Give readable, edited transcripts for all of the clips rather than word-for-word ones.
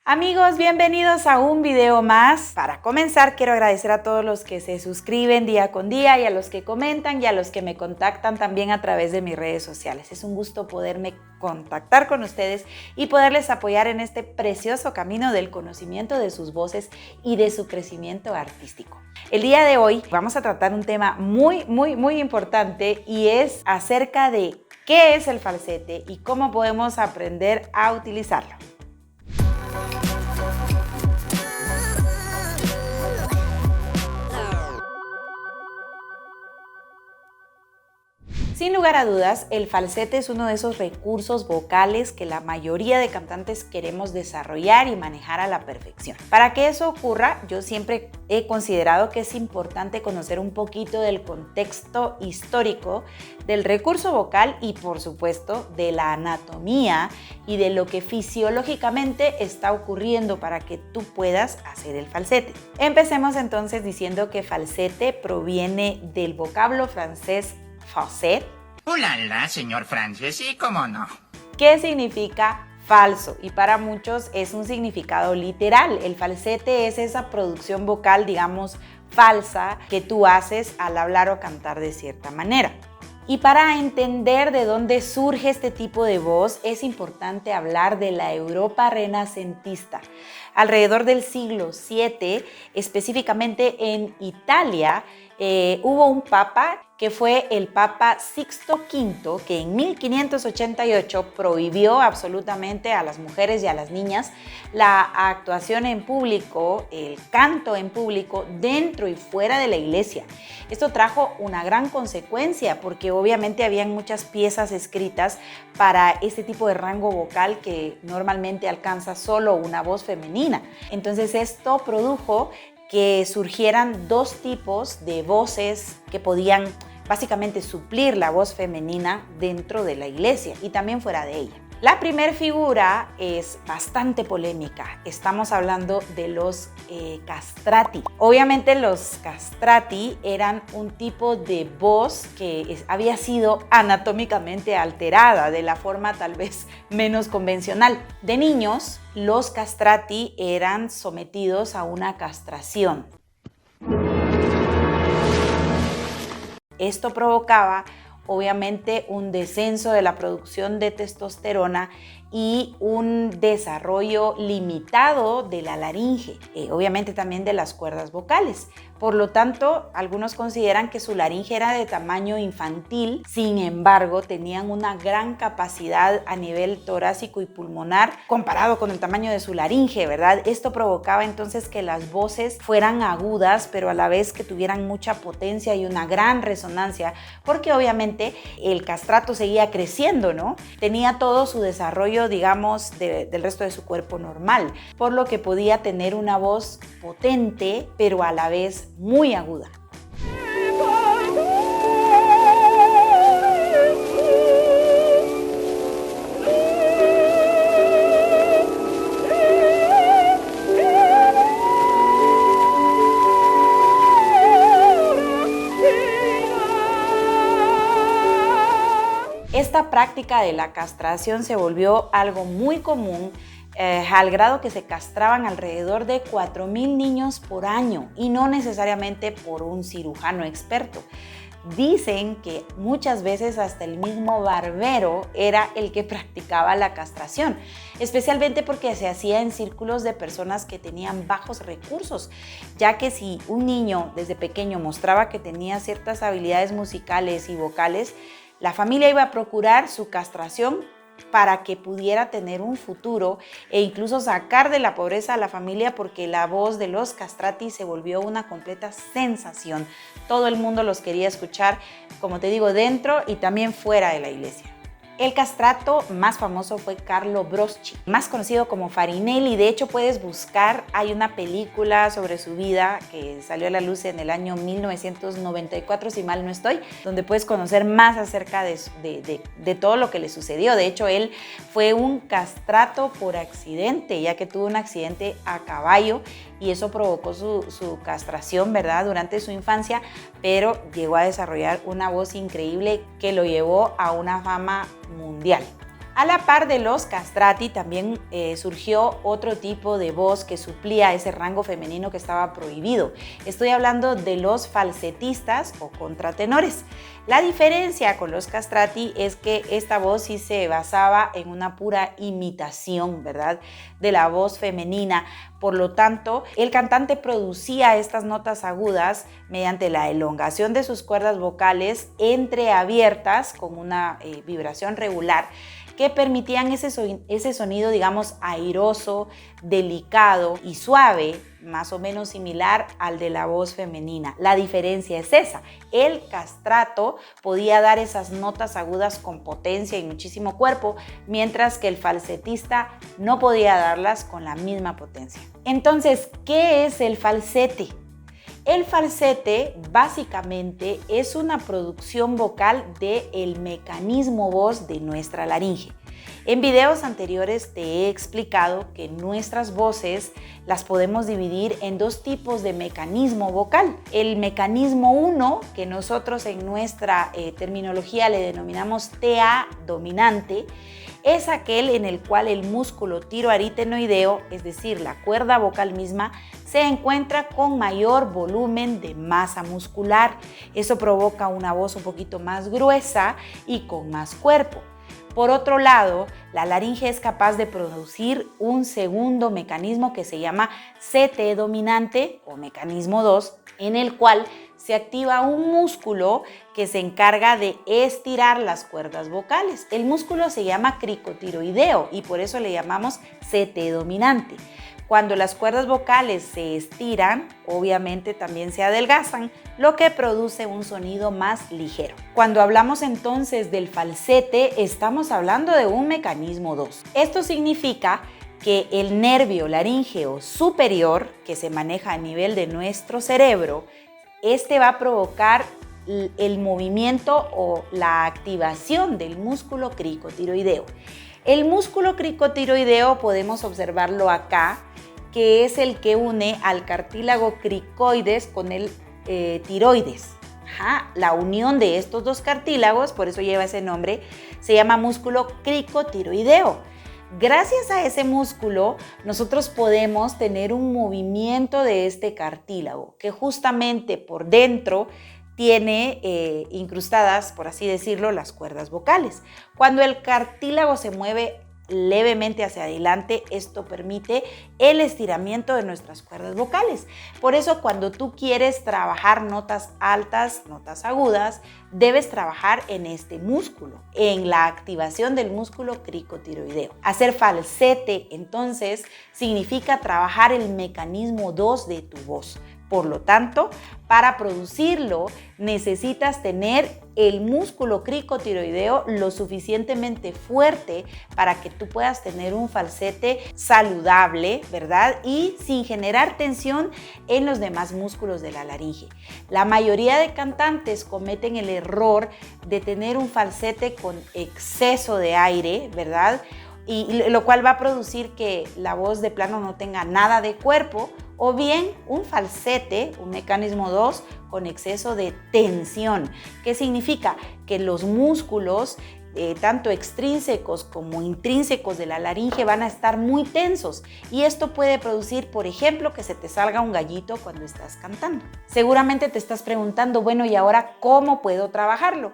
Amigos, bienvenidos a un video más. Para comenzar, quiero agradecer a todos los que se suscriben día con día y a los que comentan y a los que me contactan también a través de mis redes sociales. Es un gusto poderme contactar con ustedes y poderles apoyar en este precioso camino del conocimiento de sus voces y de su crecimiento artístico. El día de hoy vamos a tratar un tema muy importante y es acerca de qué es el falsete y cómo podemos aprender a utilizarlo. Sin lugar a dudas, el falsete es uno de esos recursos vocales que la mayoría de cantantes queremos desarrollar y manejar a la perfección. Para que eso ocurra, yo siempre he considerado que es importante conocer un poquito del contexto histórico del recurso vocal y, por supuesto, de la anatomía y de lo que fisiológicamente está ocurriendo para que tú puedas hacer el falsete. Empecemos entonces diciendo que falsete proviene del vocablo francés falset. ¡Ulala, señor Francis! ¿Y cómo no? ¿Qué significa falso? Y para muchos es un significado literal. El falsete es esa producción vocal, digamos, falsa que tú haces al hablar o cantar de cierta manera. Y para entender de dónde surge este tipo de voz, es importante hablar de la Europa renacentista. Alrededor del siglo VII, específicamente en Italia, hubo un papa que fue el Papa Sixto V, que en 1588 prohibió absolutamente a las mujeres y a las niñas la actuación en público, el canto en público, dentro y fuera de la iglesia. Esto trajo una gran consecuencia porque obviamente habían muchas piezas escritas para este tipo de rango vocal que normalmente alcanza solo una voz femenina. Entonces esto produjo que surgieran dos tipos de voces que podían básicamente suplir la voz femenina dentro de la iglesia y también fuera de ella. La primera figura es bastante polémica. Estamos hablando de los castrati. Obviamente los castrati eran un tipo de voz que había sido anatómicamente alterada de la forma tal vez menos convencional. De niños, los castrati eran sometidos a una castración. Esto provocaba obviamente un descenso de la producción de testosterona y un desarrollo limitado de la laringe, obviamente también de las cuerdas vocales. Por lo tanto, algunos consideran que su laringe era de tamaño infantil, sin embargo, tenían una gran capacidad a nivel torácico y pulmonar comparado con el tamaño de su laringe, ¿verdad? Esto provocaba entonces que las voces fueran agudas, pero a la vez que tuvieran mucha potencia y una gran resonancia, porque obviamente el castrato seguía creciendo, ¿no? Tenía todo su desarrollo, digamos, del resto de su cuerpo normal, por lo que podía tener una voz potente, pero a la vez muy aguda. Esta práctica de la castración se volvió algo muy común al grado que se castraban alrededor de 4,000 niños por año y no necesariamente por un cirujano experto. Dicen que muchas veces hasta el mismo barbero era el que practicaba la castración, especialmente porque se hacía en círculos de personas que tenían bajos recursos, ya que si un niño desde pequeño mostraba que tenía ciertas habilidades musicales y vocales, la familia iba a procurar su castración para que pudiera tener un futuro e incluso sacar de la pobreza a la familia, porque la voz de los castrati se volvió una completa sensación. Todo el mundo los quería escuchar, como te digo, dentro y también fuera de la iglesia. El castrato más famoso fue Carlo Broschi, más conocido como Farinelli. De hecho, puedes buscar, hay una película sobre su vida que salió a la luz en el año 1994, si mal no estoy, donde puedes conocer más acerca de todo lo que le sucedió. De hecho, él fue un castrato por accidente, ya que tuvo un accidente a caballo y eso provocó su castración, ¿verdad?, durante su infancia, pero llegó a desarrollar una voz increíble que lo llevó a una fama mundial. A la par de los castrati también surgió otro tipo de voz que suplía ese rango femenino que estaba prohibido. Estoy hablando de los falsetistas o contratenores. La diferencia con los castrati es que esta voz sí se basaba en una pura imitación, ¿verdad?, de la voz femenina. Por lo tanto, el cantante producía estas notas agudas mediante la elongación de sus cuerdas vocales entreabiertas con una vibración regular que permitían ese sonido, digamos, airoso, delicado y suave, más o menos similar al de la voz femenina. La diferencia es esa: el castrato podía dar esas notas agudas con potencia y muchísimo cuerpo, mientras que el falsetista no podía darlas con la misma potencia. Entonces, ¿qué es el falsete? El falsete básicamente es una producción vocal del mecanismo voz de nuestra laringe. En videos anteriores te he explicado que nuestras voces las podemos dividir en dos tipos de mecanismo vocal. El mecanismo 1, que nosotros en nuestra terminología le denominamos TA dominante, es aquel en el cual el músculo tiroaritenoideo, es decir, la cuerda vocal misma, se encuentra con mayor volumen de masa muscular. Eso provoca una voz un poquito más gruesa y con más cuerpo. Por otro lado, la laringe es capaz de producir un segundo mecanismo que se llama CT dominante o mecanismo 2, en el cual se activa un músculo que se encarga de estirar las cuerdas vocales. El músculo se llama cricotiroideo y por eso le llamamos CT dominante. Cuando las cuerdas vocales se estiran, obviamente también se adelgazan, lo que produce un sonido más ligero. Cuando hablamos entonces del falsete, estamos hablando de un mecanismo 2. Esto significa que el nervio laríngeo superior, que se maneja a nivel de nuestro cerebro, este va a provocar el movimiento o la activación del músculo cricotiroideo. El músculo cricotiroideo podemos observarlo acá, que es el que une al cartílago cricoides con el tiroides. La unión de estos dos cartílagos, por eso lleva ese nombre, se llama músculo cricotiroideo. Gracias a ese músculo, nosotros podemos tener un movimiento de este cartílago, que justamente por dentro tiene incrustadas, por así decirlo, las cuerdas vocales. Cuando el cartílago se mueve levemente hacia adelante, esto permite el estiramiento de nuestras cuerdas vocales. Por eso, cuando tú quieres trabajar notas altas, notas agudas, debes trabajar en este músculo, en la activación del músculo cricotiroideo. Hacer falsete, entonces, significa trabajar el mecanismo 2 de tu voz. Por lo tanto, para producirlo necesitas tener el músculo cricotiroideo lo suficientemente fuerte para que tú puedas tener un falsete saludable, ¿verdad? Y sin generar tensión en los demás músculos de la laringe. La mayoría de cantantes cometen el error de tener un falsete con exceso de aire, ¿verdad? Y lo cual va a producir que la voz de plano no tenga nada de cuerpo, o bien un falsete, un mecanismo 2, con exceso de tensión. ¿Qué significa? Que los músculos, tanto extrínsecos como intrínsecos de la laringe, van a estar muy tensos. Y esto puede producir, por ejemplo, que se te salga un gallito cuando estás cantando. Seguramente te estás preguntando, bueno, ¿y ahora cómo puedo trabajarlo?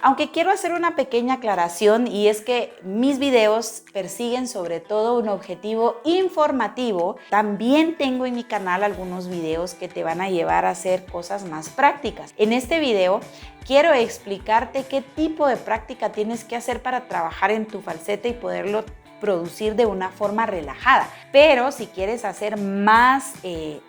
Aunque quiero hacer una pequeña aclaración, y es que mis videos persiguen sobre todo un objetivo informativo. También tengo en mi canal algunos videos que te van a llevar a hacer cosas más prácticas. En este video quiero explicarte qué tipo de práctica tienes que hacer para trabajar en tu falsete y poderlo producir de una forma relajada. Pero si quieres hacer más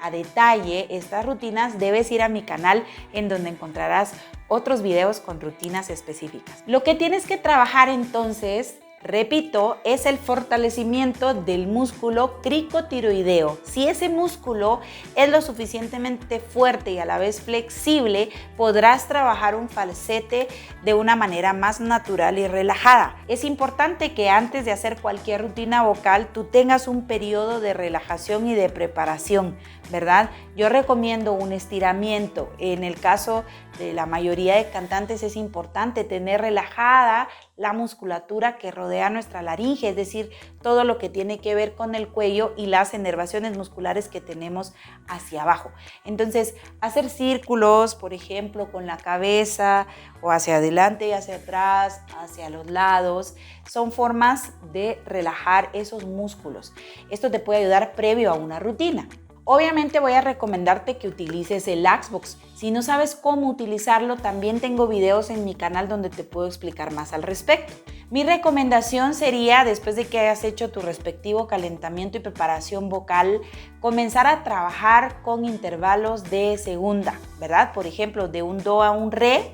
a detalle estas rutinas, debes ir a mi canal, en donde encontrarás otros videos con rutinas específicas. Lo que tienes que trabajar entonces, repito, es el fortalecimiento del músculo cricotiroideo. Si ese músculo es lo suficientemente fuerte y a la vez flexible, podrás trabajar un falsete de una manera más natural y relajada. Es importante que antes de hacer cualquier rutina vocal, tú tengas un periodo de relajación y de preparación ¿verdad? Yo recomiendo un estiramiento. En el caso de la mayoría de cantantes es importante tener relajada la musculatura que rodea nuestra laringe, es decir, todo lo que tiene que ver con el cuello y las inervaciones musculares que tenemos hacia abajo. Entonces, hacer círculos, por ejemplo, con la cabeza o hacia adelante y hacia atrás, hacia los lados, son formas de relajar esos músculos. Esto te puede ayudar previo a una rutina. Obviamente voy a recomendarte que utilices el Laxbox. Si no sabes cómo utilizarlo, también tengo videos en mi canal donde te puedo explicar más al respecto. Mi recomendación sería, después de que hayas hecho tu respectivo calentamiento y preparación vocal, comenzar a trabajar con intervalos de segunda, ¿verdad? Por ejemplo, de un do a un re,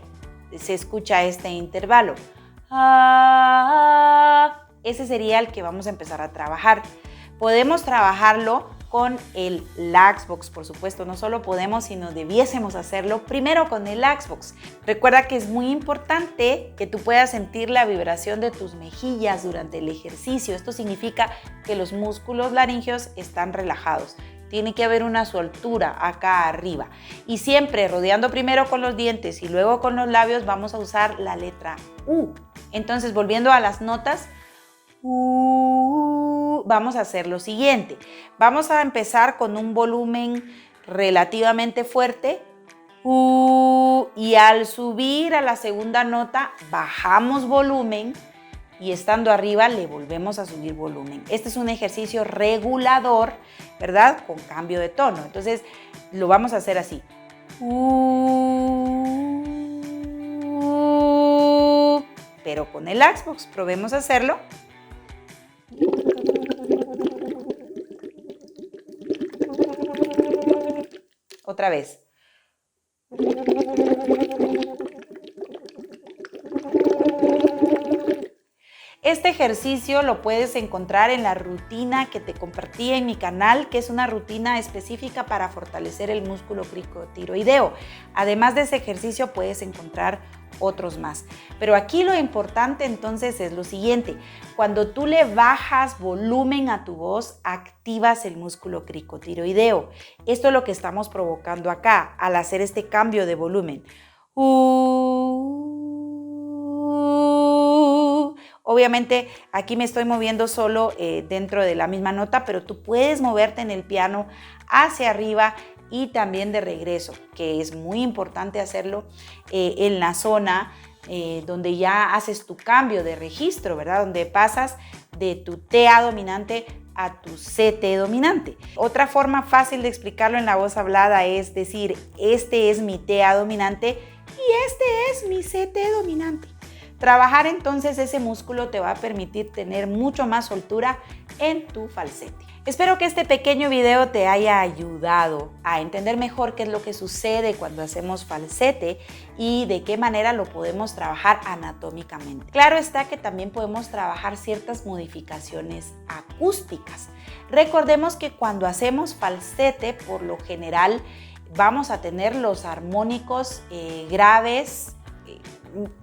se escucha este intervalo. Ese sería el que vamos a empezar a trabajar. Podemos trabajarlo con el Laxbox, por supuesto. No solo podemos, sino debiésemos hacerlo primero con el Laxbox. Recuerda que es muy importante que tú puedas sentir la vibración de tus mejillas durante el ejercicio. Esto significa que los músculos laríngeos están relajados. Tiene que haber una soltura acá arriba. Y siempre rodeando primero con los dientes y luego con los labios vamos a usar la letra U. Entonces, volviendo a las notas, vamos a hacer lo siguiente. Vamos a empezar con un volumen relativamente fuerte y al subir a la segunda nota bajamos volumen y estando arriba le volvemos a subir volumen. Este es un ejercicio regulador, ¿verdad? Con cambio de tono. Entonces lo vamos a hacer así. Pero con el Laxbox, probemos a hacerlo. Otra vez. Este ejercicio lo puedes encontrar en la rutina que te compartí en mi canal, que es una rutina específica para fortalecer el músculo cricotiroideo. Además de ese ejercicio puedes encontrar otros más. Pero aquí lo importante entonces es lo siguiente. Cuando tú le bajas volumen a tu voz, activas el músculo cricotiroideo. Esto es lo que estamos provocando acá al hacer este cambio de volumen. Obviamente aquí me estoy moviendo solo dentro de la misma nota, pero tú puedes moverte en el piano hacia arriba y también de regreso, que es muy importante hacerlo en la zona donde ya haces tu cambio de registro, ¿verdad? Donde pasas de tu TA dominante a tu CT dominante. Otra forma fácil de explicarlo en la voz hablada es decir, este es mi TA dominante y este es mi CT dominante. Trabajar entonces ese músculo te va a permitir tener mucho más soltura en tu falsete. Espero que este pequeño video te haya ayudado a entender mejor qué es lo que sucede cuando hacemos falsete y de qué manera lo podemos trabajar anatómicamente. Claro está que también podemos trabajar ciertas modificaciones acústicas. Recordemos que cuando hacemos falsete, por lo general vamos a tener los armónicos graves,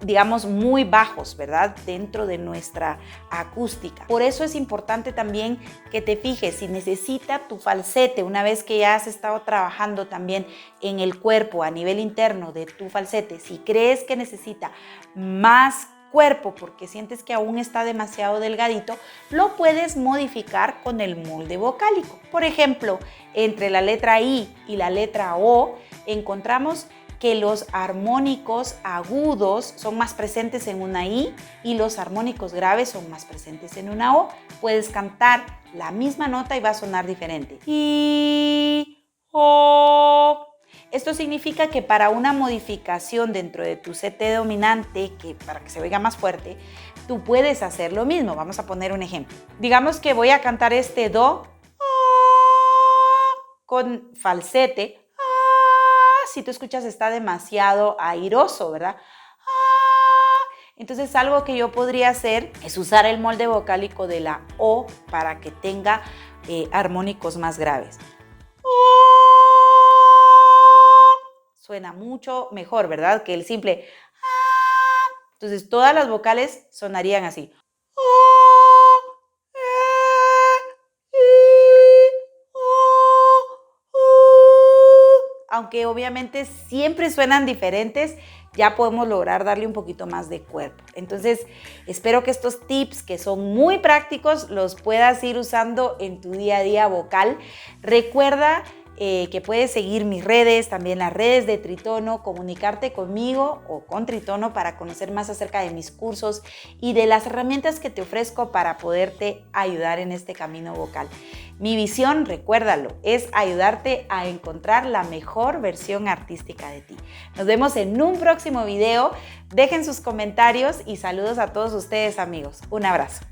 digamos muy bajos, ¿verdad? Dentro de nuestra acústica. Por eso es importante también que te fijes si necesita tu falsete, una vez que ya has estado trabajando también en el cuerpo a nivel interno de tu falsete, si crees que necesita más cuerpo porque sientes que aún está demasiado delgadito, lo puedes modificar con el molde vocálico. Por ejemplo, entre la letra I y la letra O encontramos que los armónicos agudos son más presentes en una I y los armónicos graves son más presentes en una O. Puedes cantar la misma nota y va a sonar diferente. I, O. Esto significa que para una modificación dentro de tu CT dominante, que para que se oiga más fuerte, tú puedes hacer lo mismo. Vamos a poner un ejemplo. Digamos que voy a cantar este Do con falsete. Si tú escuchas está demasiado airoso, ¿verdad? Entonces algo que yo podría hacer es usar el molde vocálico de la O para que tenga armónicos más graves. Suena mucho mejor, ¿verdad? Que el simple. Entonces todas las vocales sonarían así. aunque obviamente siempre suenan diferentes, ya podemos lograr darle un poquito más de cuerpo. Entonces, espero que estos tips, que son muy prácticos, los puedas ir usando en tu día a día vocal. Recuerda que puedes seguir mis redes, también las redes de Tritono, comunicarte conmigo o con Tritono para conocer más acerca de mis cursos y de las herramientas que te ofrezco para poderte ayudar en este camino vocal. Mi visión, recuérdalo, es ayudarte a encontrar la mejor versión artística de ti. Nos vemos en un próximo video. Dejen sus comentarios y saludos a todos ustedes, amigos. Un abrazo.